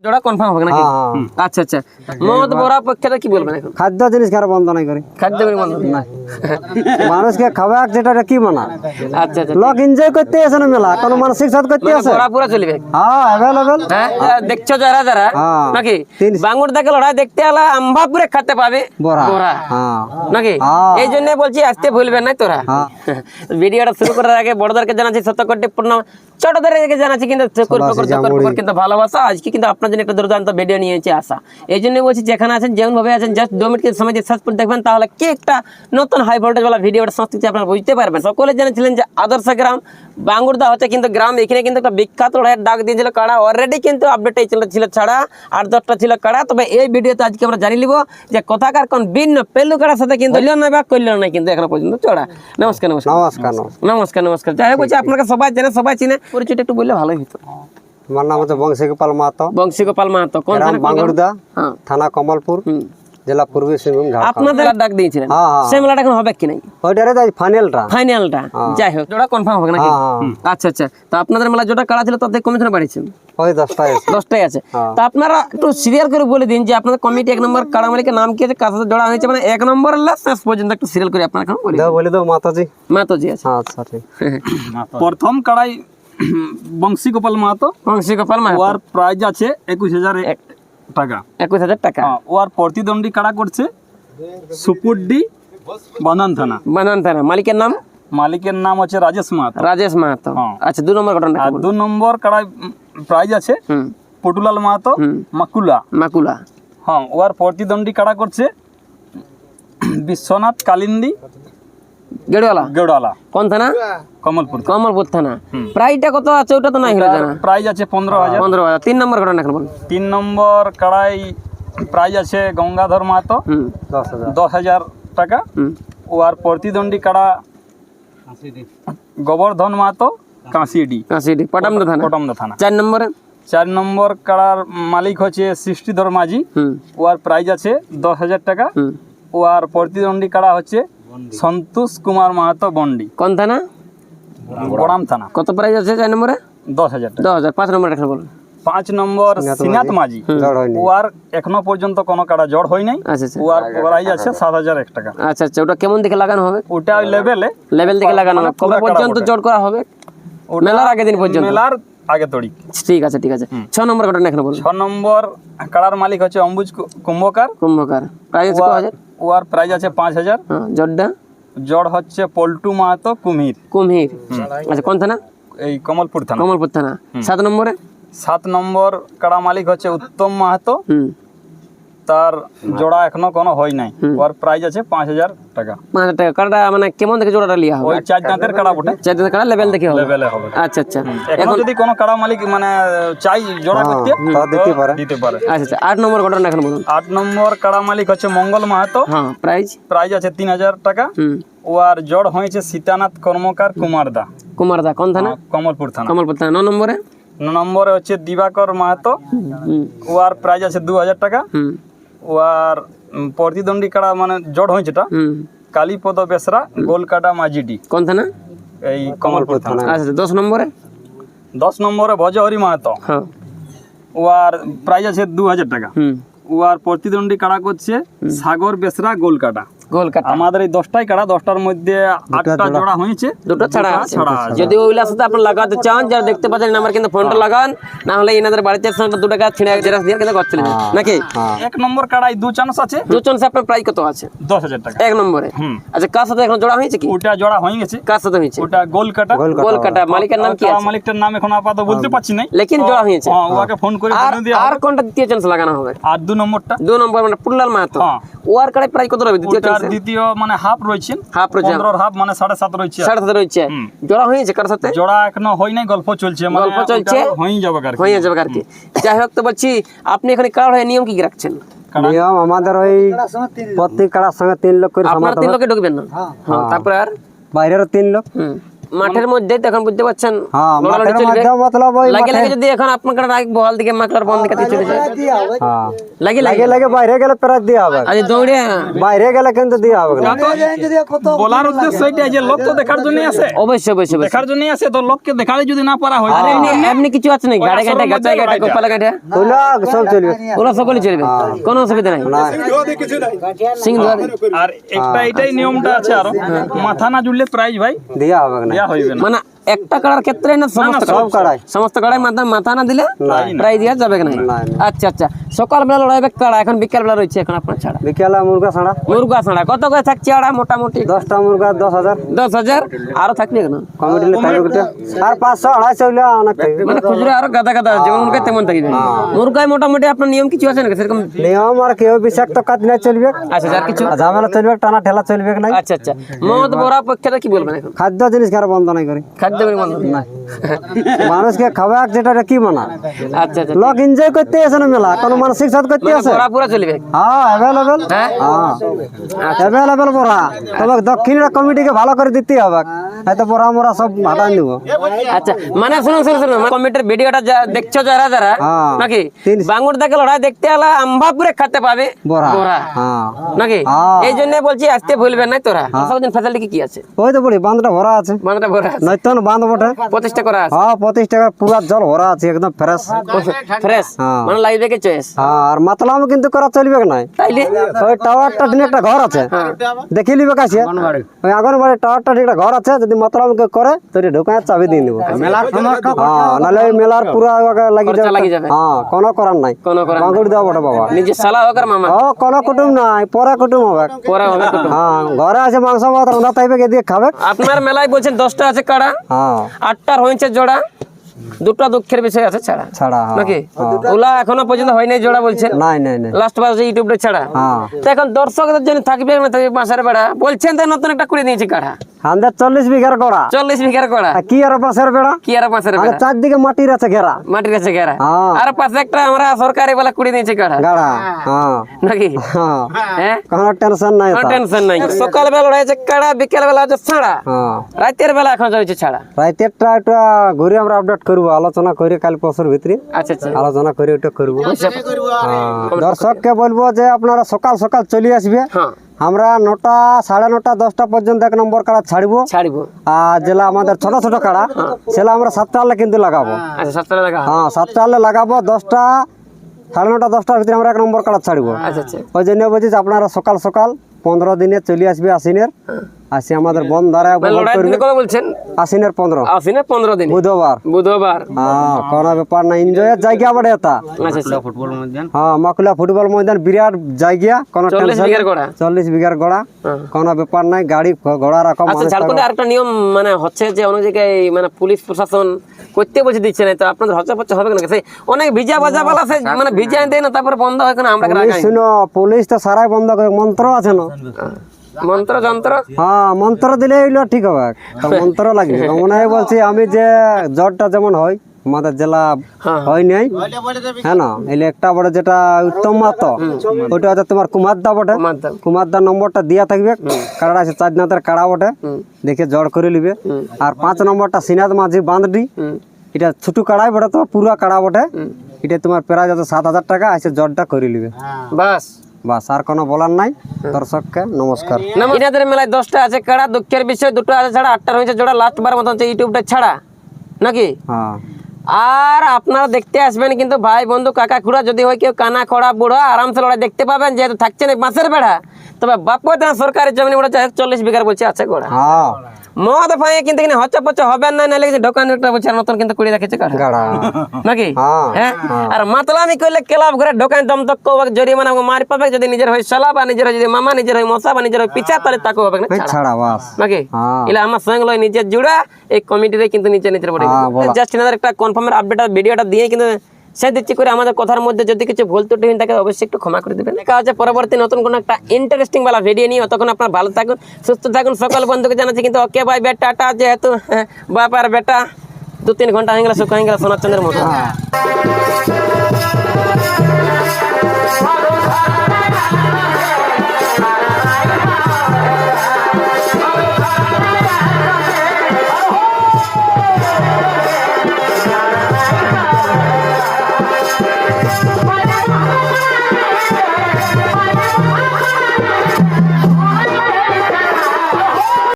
জোড়া কনফার্ম হবে নাকি? আচ্ছা আচ্ছা, মদ বড়া পক্ষে কি বলবেন এখন? খাদ্য জিনিস কারো বন্ধ নাই করে, খাদ্য বন্ধ না, মানুষকে খাওয়া যেটা কি মানা। আচ্ছা আচ্ছা, লোক এনজয় করতে আসে না মেলা, কোনো মানসিক সাথ করতে আসে। বড়া পুরো চলবে, হ্যাঁ অ্যাভেলেবল। হ্যাঁ দেখছো যারা যারা নাকি বাঙ্গুর দেখে লড়াই দেখতে আলা আম্বাপুরে খেতে পাবে বড়া নাকি? এই জন্য বলছি আসতে ভুলবেন না তোরা। ভিডিওটা শুরু করার আগে বড়দেরকে জানাচ্ছি শতকোটি প্রণাম, ছোটদেরকে জানাচ্ছি কিন্তু কিন্তু ভালোবাসা। আজকে কিন্তু আপনার জন্য একটা দুর্দান্ত ভিডিও নিয়েছি আসা, এই জন্য বলছি যেখানে আছেন যেমন ভাবে আছেন জাস্ট 2 মিনিট সময় দিয়ে সার্চ করে দেখবেন, তাহলে কি একটা নতুন হাই ভোল্টেজ वाला ভিডিওটা সংস্কৃতি আপনারা বুঝতে পারবেন। সকলে জেনেছিলেন যে আদর্শ গ্রাম বাঙ্গুরদা হচ্ছে কিন্তু গ্রাম, এখানে কিন্তু একটা বিখ্যাত লড়াইয়ের ডাক দিয়েছিল কাড়া, অলরেডি কিন্তু আপডেট এই ছিল ছাড়া 8-10টা ছিল কাড়া। তবে এই ভিডিওতে আজকে আমরা জানি নিব যে কথাকার কোন ভিন্ন পেলু কাড়ার সাথে কিন্তু হইল না বা কইল না কিন্তু এখনো পর্যন্ত চড়া। নমস্কার নমস্কার নমস্কার নমস্কার। যাই হোক বলছি আপনাকে সবাই জানে সবাই চিনে, পরিচয়টা একটু বললে ভালোই হতো। আমার নাম হচ্ছে বংশীগোপাল মাহাতো। বংশীগোপাল মাহাতো, কোন থানা? বাঙ্গুরদা, থানা কমলপুর, জেলা পূর্বী সিংভূম, ঝাড়খণ্ড। আপনাদের ডাক দিয়েছিলেন, সেই মেলাটা এখন হবে কি নাই? ওইটারে তাই ফাইনালটা। যাই হোক জোড়া কনফার্ম হবে নাকি? আচ্ছা আচ্ছা, তো আপনাদের মেলা জোড়া কাড়া ছিল তাদের কমিশন বাড়িয়েছেন? ওই 10টাই আছে। তো আপনারা একটু সিরিয়াল করে বলে দিন যে আপনাদের কমিটি 1 নম্বর কাড়া মালিকের নাম কি আছে, কার সাথে জোড়া হয়েছে, মানে 1 নম্বর শেষ পর্যন্ত একটু সিরিয়াল করে আপনারা এখন বলে দাও। মাতাজি আছে। আচ্ছা ঠিক। প্রথম কাড়াই বংশীগোপাল মাহাতো। ওর প্রাইজ আছে 21,000 টাকা। 21,000 টাকা। ওর প্রতিদ্বন্দ্বী কাড়া করছে সুপুরডি বানান থানা। মালিকের নাম? মালিকের নাম হচ্ছে রাজেশ মাহাতো। আচ্ছা, 2 নম্বর ঘটনা। আর 2 নম্বর কাড়াই প্রাইজ আছে পটুলাল মাহাতো মাকুলা। হ্যাঁ, ওর প্রতিদ্বন্দ্বী কাড়া করছে বিশ্বনাথ কালিন্দি গেড়ওয়ালা। কোন থানা? কমলপুর থানা। প্রাইসটা কত আছে ওটা তো নাই হলো জানা। প্রাইস আছে 15,000। 3 নম্বর ঘটনা এখন বল। 3 নম্বর কাড়াই প্রাইস আছে গঙ্গাধর মাহাতো 10,000 টাকা। ওর প্রতিদ্বন্দ্বী কাড়া গোবর্ধন মাহাতো কাঁসিডি পটামদা থানা। 4 নম্বর কাড়ার মালিক হচ্ছে সৃষ্টিধর মাঝি। ওর প্রাইস আছে 10,000 টাকা। ওর প্রতিদ্বন্দ্বী কাড়া হচ্ছে সন্তোষ কুমার মাহাতো বন্ডি। কোন থানা? বড়াম থানা। কত প্রাইস আছে 4 নম্বরে? 10,000 টাকা। 10,000। 5 নম্বর এখন বল। 5 নম্বর সিনাত মাঝি। ওর এখনো পর্যন্ত কোনো কাড়া জড় হয় নাই। ওর প্রাইস আছে 7,001 টাকা। আচ্ছা আচ্ছা, ওটা কেমন দেখে লাগানো হবে? ওটা ওই লেভেল দেখে লাগানো হবে। কবে পর্যন্ত জড় করা হবে? মেলার আগের দিন পর্যন্ত। মেলার আগে তড়ি। ঠিক আছে ঠিক আছে। 6 নম্বর ঘটনা এখন বল। 6 নম্বর কাড়ার মালিক হচ্ছে অম্বুজ কুম্ভকার। প্রাইস আছে 5,000। ওর প্রাইস আছে 5,000। জড় হচ্ছে পল্টু মাহাতো কুমির। আচ্ছা, কোন থানা? এই কমলপুর থানা। 7 নম্বরে? 7 নম্বর কাড়া মালিক হচ্ছে উত্তম মাহাতো। তার জোড়া এখনো কোনো হয় নাই। ওর প্রাইস আছে 5,000 টাকা। 5,000 টাকা। কাড়াটা মানে কেমন দেখে জোড়াটা লিয়া হবে? ওই 4 দাঁতের কাড়া বটে। 4 দাঁতের কাড়া লেভেল দেখে হবে। আচ্ছা আচ্ছা, এখন যদি কোনো কাড়া মালিক মানে চাই জোড়া করতে দিতে পারে। আচ্ছা আচ্ছা, 8 নম্বর ঘটনা এখন বলুন। 8 নম্বর কাড়া মালিক হচ্ছে মঙ্গল মাহাতো। প্রাইস আছে 3,000 টাকা। ওর জড় হয়েছে সীতানাথ কর্মকার কুমারদা। কোন থানা? কমলপুর থানা। 9 নম্বরে? 9 নম্বরে হচ্ছে দিবাকর মাহাতো। ওর প্রাইস আছে 2,000 টাকা। ওর প্রতিদ্বন্দ্বী কাড়া মানে জড় হয়েছে এটা কালীপদ বেসরা গোলকাটা মাঝিডি। কোন থানা? এই কমলপুর থানা। আচ্ছা, 10 নম্বরে? 10 নম্বরে ভজহরি মাহাতো। ওর প্রাইস আছে 2,000 টাকা। ওর প্রতিদ্বন্দ্বী কাড়া করছে সাগর বেসরা গোলকাটা। আমাদের এই 10টাই কাড়া, 10টার মধ্যে 8টা জোড়া হয়েছে, 2টা ছাড়া আছে। যদি ওইগুলোর সাথে আপনি লাগাতে চান, যারা দেখতে পাচ্ছেন আমার কিন্তু ফোনটা লাগান, না হলে এনাদের বাড়িতে 2 টাকা ছিঁড়ে জেরাস দিয়ে কিন্তু করতে নাকি? 1 নম্বর কাড়াই 2 চান্স আছে। 2 চান্স আপনার প্রাইস কত আছে? 10,000 টাকা 1 নম্বরে। আচ্ছা, কার সাথে এখন জোড়া হয়েছে কি? ওটা জোড়া হয়ে গেছে। কার সাথে হয়েছে? ওটা গোলকাটা। মালিকের নাম কি আছে? মালিকটার নাম এখন আপাতত বলতে পারছি না, লেকিন জোড়া হয়েছে। ওকে ফোন করে বলে দিও। আর কোনটা দ্বিতীয় চান্স লাগানো হবে? আর 2 নম্বরটা। 2 নম্বর মানে পুল্লাল মাহাতো। ওর কাড়াই প্রাইস কত হবে দ্বিতীয় চান্স? দ্বিতীয় মানে হাফ রয়েছে। 15 হাফ মানে 7.5 রয়েছে। 7.5 রয়েছে। জোড়া হয়েছে কার সাথে? জোড়া এখনো হয় নাই, গল্প চলছে। হয়ে যাবে আর কি। যাই হোক, তো বলছি আপনি এখানে কাড়া হয়ে নিয়ম কি রাখছেন? নিয়ম আমাদের ওই প্রত্যেক কাড়ার সঙ্গে 3 লোক করে। আপনারা 3 লোকে ঢুকবেন না? তারপরে আর বাইরের 3 লোক। মাঠের মধ্যে এখন বুঝতে পারছেন হ্যাঁ লড়ালড়ি মাঠের চলবে। মধ্যে মতলব ওই লাগে লাগে যদি এখন আপনার রাগ বহাল দিকে মাকলার বন্ধ দিকে চলে যায় হ্যাঁ লাগে লাগে লাগে লাগে বাইরে গেলে প্রায় দিয়া হবে আজ দৌড়ে বাইরে গেলে কিন্তু দিয়া হবে না বলার উদ্দেশ্য এটাই যে লোক তো দেখার জন্য আসে, অবশ্যই অবশ্যই অবশ্যই। দেখার জন্য আসে, তো লোককে দেখালে যদি না পারা হয় আর এমনি এমনি কিছু আছে নাকি গাড়ি গাড়ি গাছাই গাড়ি গোপালা গাড়ি ওগুলা সব চলবে ওরা সকলে চলবে কোনো অসুবিধা নাই সিং ধোয়া আর একটা এটাই নিয়মটা আছে আরো, মাথা না জুড়লে প্রাইজ ভাই দিয়া হবে না দেয়া হইবে না। মানে একটা কাড়ার ক্ষেত্রে না সমস্ত সব কাড়াই সমস্ত কাড়াই মাথা না দিলে প্রায় দেওয়া যাবে না। আচ্ছা আচ্ছা সকালবেলা লড়াইবে কাড়া, এখন বিকাল বেলা রয়েছে এখন আপনার ছাড়া বিকেলে মুরগা ছাড়া মুরগা ছাড়া কত করে থাকছে আড়া মোটামুটি 10টা মুরগা 10,000 10,000 আরো থাকবে কেন কমিটি থাকবে আর 500 250 হইলে অনেক থাকবে মানে খুচরো আরো গাদা গাদা যেমন মুরগা তেমন থাকবে মুরগায় মোটামুটি আপনার নিয়ম কিছু আছে নাকি সেরকম? নিয়ম আর কেউ বিষাক্ত কাজ না চলবে, আচ্ছা আর কিছু আর ঝামেলা চলবে, টানা ঠেলা চলবে না। আচ্ছা আচ্ছা মদ বড়া পক্ষে কি বলবেন এখন? খাদ্য জিনিস কারো বন্ধ নাই করি, খাদ্য বড়ি বন্ধ না মানুষকে খাওয়া যেটা কি মানা আচ্ছা আচ্ছা লোক এনজয় করতে আসে না মেলা, কোনো মানসিক সাথ করতে আসে। বড়া পুরা চলবে হ্যাঁ অ্যাভেলেবেল, হ্যাঁ হ্যাঁ অ্যাভেলেবেল বড়া। তবে দক্ষিণের কমিটিকে ভালো করে দিতে হবে, হয়তো বড়া মোরা সব হাতান দিব। আচ্ছা মানে শুনুন শুনুন শুনুন কমিটির ভিডিওটা দেখছো যারা যারা হ্যাঁ। নাকি বাঙ্গুর থেকে লড়াই দেখতে এলা আম্বাপুরে খেতে পাবে বড়া বড়া হ্যাঁ নাকি হ্যাঁ। এই জন্য বলছি আসতে ভুলবেন না তোরা সবদিন ফ্যাসিলিটি কি আছে? ওই তো বলি বাঁধটা ভরা আছে, বান্ধটা ভরা আছে নয়তন বাঁধ বটে। 25 করা আছে হ্যাঁ 25 টাকার পুরা জল ভরা আছে একদম ফ্রেশ। ফ্রেশ হ্যাঁ। মানে লাইভে কে চয়েস হ্যাঁ আর মাতলাম কিন্তু করা চলবে নাই। তাইলে ওই টাওয়ারটা দিনে একটা ঘর আছে দেখি লিবে কাছে, ওই আগনবাড়ি টাওয়ারটা ঠিক একটা ঘর আছে, যদি মাতলাম করে তো ঢুকায় চাবি দিয়ে দিব মেলার সমস্ত। হ্যাঁ নাহলে ওই মেলার পুরা লাগি খরচা লাগি যাবে। যাবে। হ্যাঁ কোনো করার নাই, কোনো করার নাই। বাঙ্গুড়ি দেওয়া বটে বাবা। নিজে সালা হোক আর মামা ও কোনো কুটুম নাই, পরে কুটুম হবে। পরে হবে কুটুম। হ্যাঁ ঘরে আছে মাংস ভাত রান্না তাইবে দিয়ে খাবে। আপনার মেলায় বলছেন 10টা আছে কাড়া, হ্যাঁ 8টার হয়েছে জোড়া, দুটো দুঃখের বিষয় আছে ছাড়া ছাড়া হ্যাঁ। নাকি ওলা এখনো পর্যন্ত হয় নাই জোড়া বলছেন নাই নাই নাই লাস্ট বার ইউটিউবে ছাড়া। হ্যাঁ তো এখন দর্শকদের জন্য থাকবে না থাকবে বাঁশের বেড়া বলছেন তো নতুন একটা করে দিয়েছি কাড়া আমাদের 40 বিঘার গড়া, 40 বিঘার কড়া আর কি আর বাঁশের বেড়া, কি আর বাঁশের আর বেড়া চারদিকে মাটির আছে ঘেরা মাটির কাছে ঘেরা হ্যাঁ। আর পাশে একটা আমরা সরকারি বেলা করে দিয়েছি কাড়া গাড়া হ্যাঁ নাকি হ্যাঁ হ্যাঁ কোনো টেনশন নাই কোনো তো। টেনশন নাই সকাল বেলা রয়েছে কাড়া বিকেল বেলা হচ্ছে ছাড়া হ্যাঁ রাতের বেলা এখন রয়েছে ছাড়া রাইতেরটা একটা ঘুরে আমরা আপডেট করবো, আলোচনা করে কাল পরশুর ভিতরে আচ্ছা আচ্ছা আলোচনা করে ওটা করবো। দর্শককে বলবো যে আপনারা সকাল সকাল চলে আসবে, হ্যাঁ আমরা 9টা 9:30 10টা পর্যন্ত 1 নম্বর কাড়া ছাড়বো। ছাড়িব আর যেটা আমাদের ছোট ছোট কাড়া সেটা আমরা 7টা হলে কিন্তু লাগাবো। আচ্ছা 7টা টাকা হ্যাঁ 7টা হলে লাগাবো, 10টা 9:30 10টার ভিতরে আমরা 1 নম্বর কাড়া ছাড়বো। আচ্ছা আচ্ছা ওই জন্য বলছি যে আপনারা সকাল সকাল 15 দিনে চলে আসবে আশ্বিনের, আসি আমাদের বন ধারা লড়াই দিনে কত বলছেন? আশ্বিনের 15 আসিনে 15 দিন বুধবার। বুধবার হ্যাঁ কোনো ব্যাপার না, এনজয়ের জায়গা বটে এটা। আচ্ছা আচ্ছা হ্যাঁ মাকুলা ফুটবল ময়দান বিরাট জায়গা, কোনো 40 বিঘার কড়া 40 বিঘার গড়া, কোনো ব্যাপার নাই, গাড়ি ঘোড়া রাখো। আচ্ছা ঝাড়খণ্ডে আরেকটা নিয়ম মানে হচ্ছে যে অনেক জায়গায় মানে পুলিশ প্রশাসন করতে বসে দিচ্ছে না, তো আপনাদের হচ্ছে পচ্ছে হবে না সেই অনেক ভিজা বাজা বলা আছে মানে ভিজা দেয় না তারপরে বন্ধ হয় কেন আমরা রাখাই শুনো পুলিশ তো সারাই বন্ধ করে, মন্ত্র আছে না, মন্ত্র যন্ত্র হ্যাঁ মন্ত্র দিলে এগুলো ঠিক হবে, তো মন্ত্র লাগবে। মনে হয় বলছি আমি যে জ্বরটা যেমন হয় আমাদের জেলা হয় নাই, হ্যাঁ না এলে একটা বড় যেটা উত্তম মাতো ওইটা হচ্ছে তোমার কুমারদা বটে, কুমারদার নম্বরটা দিয়া থাকবে, কাড়া আছে 4 দাঁতের কাড়া বটে, দেখে জড় করে নিবে। আর 5 নম্বরটা সিনাদ মাঝি বাঁধডি, এটা ছোট কাড়াই বটে, তো পুরা কাড়া বটে, এটা তোমার প্রায় যত 7,000 টাকা আছে, জড়টা করে নিবে বাস বাস, আর কোনো বলার নাই। দর্শককে নমস্কার। ইনাদের মেলায় 10টা আছে কাড়া, দুঃখের বিষয় দুটো আছে ছাড়া, 8টার হয়েছে জোড়া, লাস্ট বার মতো হচ্ছে ইউটিউবটা ছাড়া নাকি। হ্যাঁ আর আপনারা দেখতে আসবেন কিন্তু ভাই বন্ধু কাকা খুড়া যদি হয় কেউ কানা খড়া বুড়া আরামসে লড়াই দেখতে পাবেন, যেহেতু থাকছেন এই বাঁশের বেড়া, তবে বাপু সরকারি জমি ওটা 40 বিঘার বলছে আছে গোড়া হ্যাঁ মদ ফাঁয়ে কিন্তু এখানে হচ্ছে পচ্ছে হবে না, নাহলে ঢোকান একটা বলছে নতুন কিন্তু করে রেখেছে কাড়া গাড়া নাকি হ্যাঁ হ্যাঁ। আর মাতলামি করলে ক্লাব ঘরে ঢোকান দম তক জরিমানা মারি পাবে, যদি নিজের হয় সালা বা নিজের হয় যদি মামা, নিজের হয় মশা বা নিজের হয় পিছা, তাহলে তাকে হবে না ছাড়া ছাড়া বাস। নাকি হ্যাঁ। এলা আমার সঙ্গে লয় নিজের জুড়া এই কমিটিতে কিন্তু নিচে নিচে পড়ে হ্যাঁ, বলা। জাস্ট এনাদের একটা কনফার্মের আপডেট ভিডিওটা দিয়ে কিন্তু সে দিচ্ছি করে আমাদের কথার মধ্যে যদি কিছু ভুল ত্রুটি হয় তাকে অবশ্যই একটু ক্ষমা করে দেবেন। দেখা হচ্ছে পরবর্তী নতুন কোনো একটা ইন্টারেস্টিং বালা ভিডিও নিয়ে, তখন আপনার ভালো থাকুন সুস্থ থাকুন। সকল বন্ধুকে জানাচ্ছি কিন্তু ওকে বাই বেটাটা, যেহেতু বাপ আর বেটা 2-3 ঘন্টা হয়ে গেল সুখ হয়ে গেল সোনার চন্দ্রের মতো।